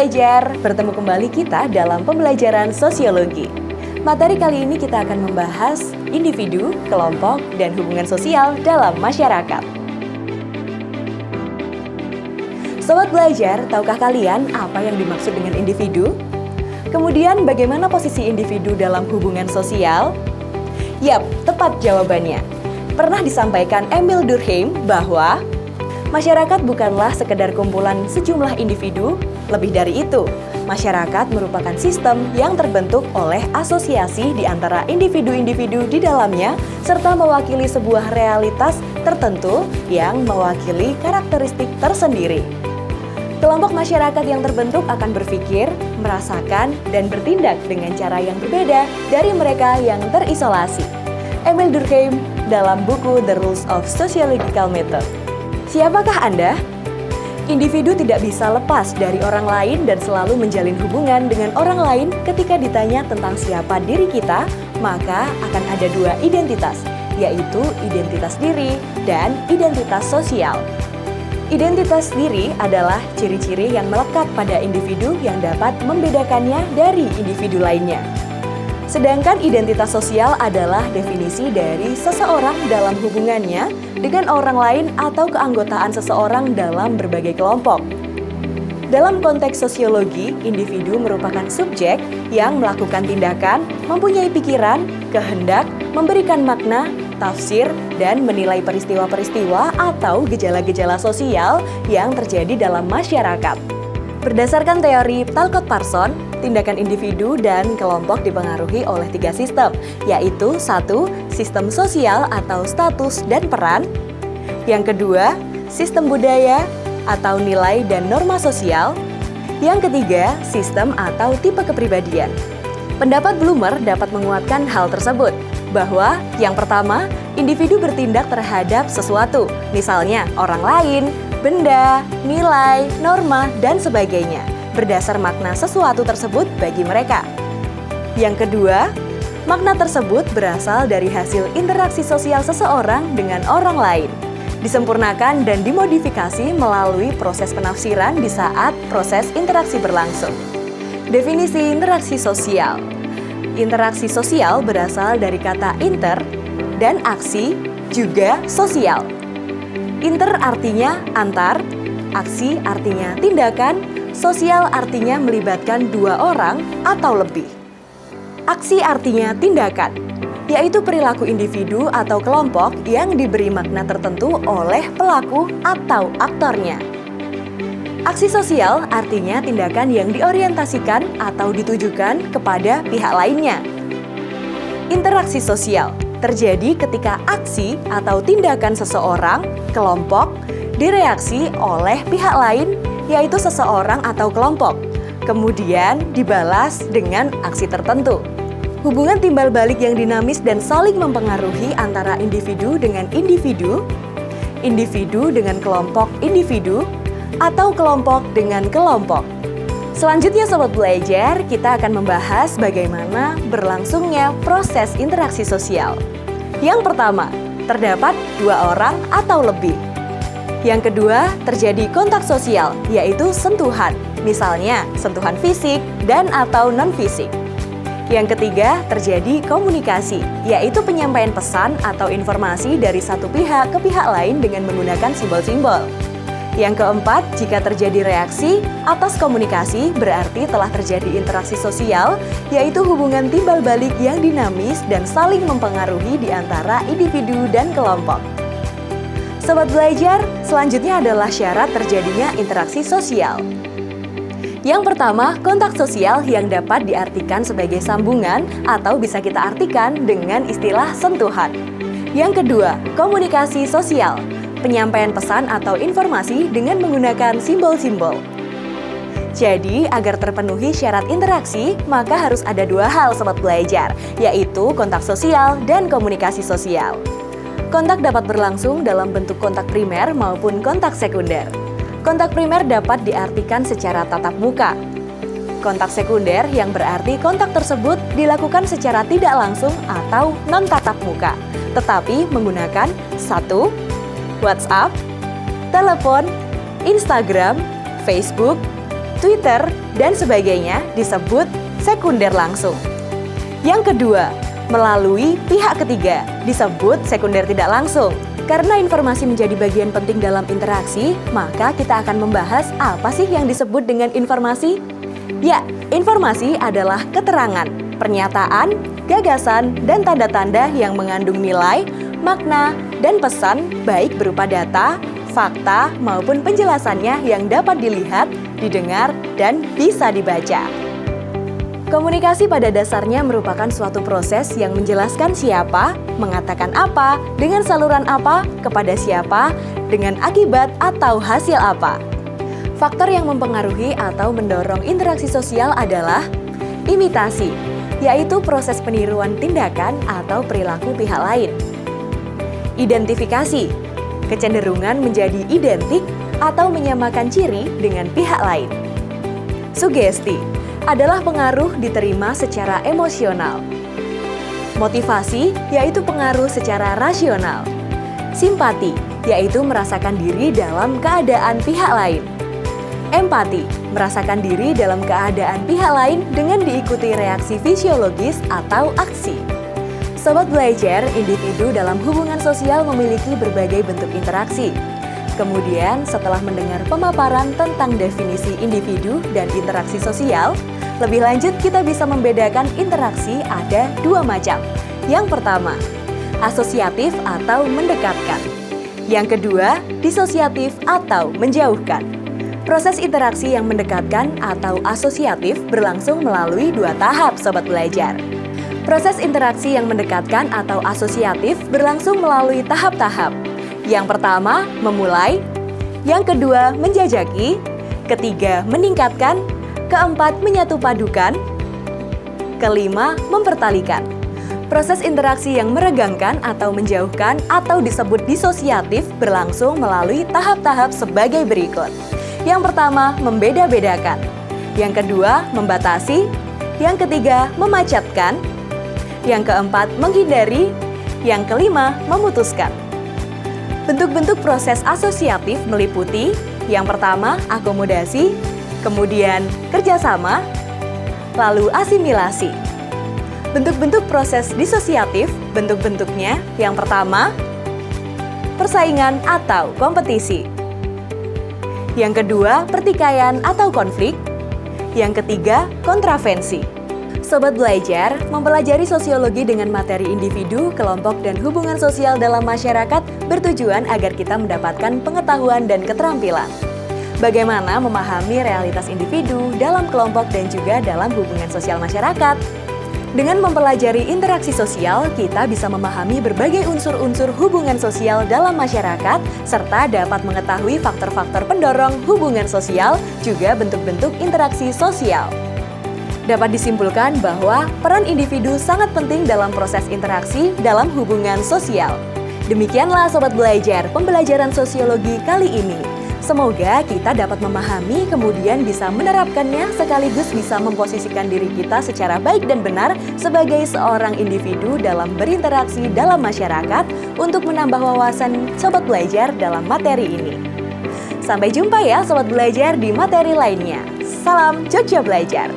Belajar, bertemu kembali kita dalam pembelajaran sosiologi. Materi kali ini kita akan membahas individu, kelompok, dan hubungan sosial dalam masyarakat. Sobat belajar, tahukah kalian apa yang dimaksud dengan individu? Kemudian bagaimana posisi individu dalam hubungan sosial? Yap, tepat jawabannya. Pernah disampaikan Emil Durkheim bahwa masyarakat bukanlah sekedar kumpulan sejumlah individu, lebih dari itu, masyarakat merupakan sistem yang terbentuk oleh asosiasi di antara individu-individu di dalamnya, serta mewakili sebuah realitas tertentu yang mewakili karakteristik tersendiri. Kelompok masyarakat yang terbentuk akan berpikir, merasakan, dan bertindak dengan cara yang berbeda dari mereka yang terisolasi. Emil Durkheim dalam buku The Rules of Sociological Method. Siapakah Anda? Individu tidak bisa lepas dari orang lain dan selalu menjalin hubungan dengan orang lain. Ketika ditanya tentang siapa diri kita, maka akan ada dua identitas, yaitu identitas diri dan identitas sosial. Identitas diri adalah ciri-ciri yang melekat pada individu yang dapat membedakannya dari individu lainnya. Sedangkan identitas sosial adalah definisi dari seseorang dalam hubungannya dengan orang lain atau keanggotaan seseorang dalam berbagai kelompok. Dalam konteks sosiologi, individu merupakan subjek yang melakukan tindakan, mempunyai pikiran, kehendak, memberikan makna, tafsir, dan menilai peristiwa-peristiwa atau gejala-gejala sosial yang terjadi dalam masyarakat. Berdasarkan teori Talcott-Parsons, tindakan individu dan kelompok dipengaruhi oleh tiga sistem, yaitu 1. Sistem sosial atau status dan peran. Yang kedua, sistem budaya atau nilai dan norma sosial. Yang ketiga, sistem atau tipe kepribadian. Pendapat Blumer dapat menguatkan hal tersebut, bahwa yang pertama, individu bertindak terhadap sesuatu, misalnya orang lain, benda, nilai, norma, dan sebagainya, berdasar makna sesuatu tersebut bagi mereka. Yang kedua, makna tersebut berasal dari hasil interaksi sosial seseorang dengan orang lain, disempurnakan dan dimodifikasi melalui proses penafsiran di saat proses interaksi berlangsung. Definisi interaksi sosial. Interaksi sosial berasal dari kata inter dan aksi juga sosial. Inter artinya antar, aksi artinya tindakan, sosial artinya melibatkan dua orang atau lebih. Aksi artinya tindakan, yaitu perilaku individu atau kelompok yang diberi makna tertentu oleh pelaku atau aktornya. Aksi sosial artinya tindakan yang diorientasikan atau ditujukan kepada pihak lainnya. Interaksi sosial terjadi ketika aksi atau tindakan seseorang, kelompok, direaksi oleh pihak lain, yaitu seseorang atau kelompok, kemudian dibalas dengan aksi tertentu. Hubungan timbal balik yang dinamis dan saling mempengaruhi antara individu dengan individu, individu dengan kelompok individu, atau kelompok dengan kelompok. Selanjutnya Sobat Belajar, kita akan membahas bagaimana berlangsungnya proses interaksi sosial. Yang pertama, terdapat dua orang atau lebih. Yang kedua, terjadi kontak sosial, yaitu sentuhan, misalnya sentuhan fisik dan atau non-fisik. Yang ketiga, terjadi komunikasi, yaitu penyampaian pesan atau informasi dari satu pihak ke pihak lain dengan menggunakan simbol-simbol. Yang keempat, jika terjadi reaksi atas komunikasi, berarti telah terjadi interaksi sosial, yaitu hubungan timbal balik yang dinamis dan saling mempengaruhi di antara individu dan kelompok. Sobat Belajar, selanjutnya adalah syarat terjadinya interaksi sosial. Yang pertama, kontak sosial yang dapat diartikan sebagai sambungan atau bisa kita artikan dengan istilah sentuhan. Yang kedua, komunikasi sosial, penyampaian pesan atau informasi dengan menggunakan simbol-simbol. Jadi, agar terpenuhi syarat interaksi, maka harus ada dua hal Sobat Belajar, yaitu kontak sosial dan komunikasi sosial. Kontak dapat berlangsung dalam bentuk kontak primer maupun kontak sekunder. Kontak primer dapat diartikan secara tatap muka. Kontak sekunder yang berarti kontak tersebut dilakukan secara tidak langsung atau non-tatap muka, tetapi menggunakan 1. WhatsApp, telepon, Instagram, Facebook, Twitter, dan sebagainya disebut sekunder langsung. Yang kedua, melalui pihak ketiga disebut sekunder tidak langsung. Karena informasi menjadi bagian penting dalam interaksi, maka kita akan membahas apa sih yang disebut dengan informasi? Ya, informasi adalah keterangan, pernyataan, gagasan, dan tanda-tanda yang mengandung nilai, makna, dan pesan baik berupa data, fakta, maupun penjelasannya yang dapat dilihat, didengar, dan bisa dibaca. Komunikasi pada dasarnya merupakan suatu proses yang menjelaskan siapa, mengatakan apa, dengan saluran apa, kepada siapa, dengan akibat atau hasil apa. Faktor yang mempengaruhi atau mendorong interaksi sosial adalah imitasi, yaitu proses peniruan tindakan atau perilaku pihak lain. Identifikasi, kecenderungan menjadi identik atau menyamakan ciri dengan pihak lain. Sugesti adalah pengaruh diterima secara emosional. Motivasi yaitu pengaruh secara rasional. Simpati yaitu merasakan diri dalam keadaan pihak lain. Empati merasakan diri dalam keadaan pihak lain dengan diikuti reaksi fisiologis atau aksi. Sobat belajar, individu dalam hubungan sosial memiliki berbagai bentuk interaksi. Kemudian, setelah mendengar pemaparan tentang definisi individu dan interaksi sosial, lebih lanjut kita bisa membedakan interaksi ada dua macam. Yang pertama, asosiatif atau mendekatkan. Yang kedua, disosiatif atau menjauhkan. Proses interaksi yang mendekatkan atau asosiatif berlangsung melalui dua tahap, Sobat Belajar. Proses interaksi yang mendekatkan atau asosiatif berlangsung melalui tahap-tahap. Yang pertama, memulai. Yang kedua, menjajaki. Ketiga, meningkatkan. Keempat, menyatu padukan. Kelima, mempertalikan. Proses interaksi yang meregangkan atau menjauhkan atau disebut disosiatif berlangsung melalui tahap-tahap sebagai berikut. Yang pertama, membeda-bedakan. Yang kedua, membatasi. Yang ketiga, memacatkan. Yang keempat, menghindari. Yang kelima, memutuskan. Bentuk-bentuk proses asosiatif meliputi yang pertama, akomodasi, kemudian kerjasama, lalu asimilasi. Bentuk-bentuk proses disosiatif, bentuk-bentuknya yang pertama, persaingan atau kompetisi. Yang kedua, pertikaian atau konflik. Yang ketiga, kontravensi. Sobat Belajar, mempelajari sosiologi dengan materi individu, kelompok, dan hubungan sosial dalam masyarakat bertujuan agar kita mendapatkan pengetahuan dan keterampilan. Bagaimana memahami realitas individu dalam kelompok dan juga dalam hubungan sosial masyarakat. Dengan mempelajari interaksi sosial, kita bisa memahami berbagai unsur-unsur hubungan sosial dalam masyarakat, serta dapat mengetahui faktor-faktor pendorong hubungan sosial, juga bentuk-bentuk interaksi sosial. Dapat disimpulkan bahwa peran individu sangat penting dalam proses interaksi dalam hubungan sosial. Demikianlah Sobat Belajar, pembelajaran sosiologi kali ini. Semoga kita dapat memahami kemudian bisa menerapkannya sekaligus bisa memposisikan diri kita secara baik dan benar sebagai seorang individu dalam berinteraksi dalam masyarakat untuk menambah wawasan Sobat Belajar dalam materi ini. Sampai jumpa ya Sobat Belajar di materi lainnya. Salam Jogja Belajar!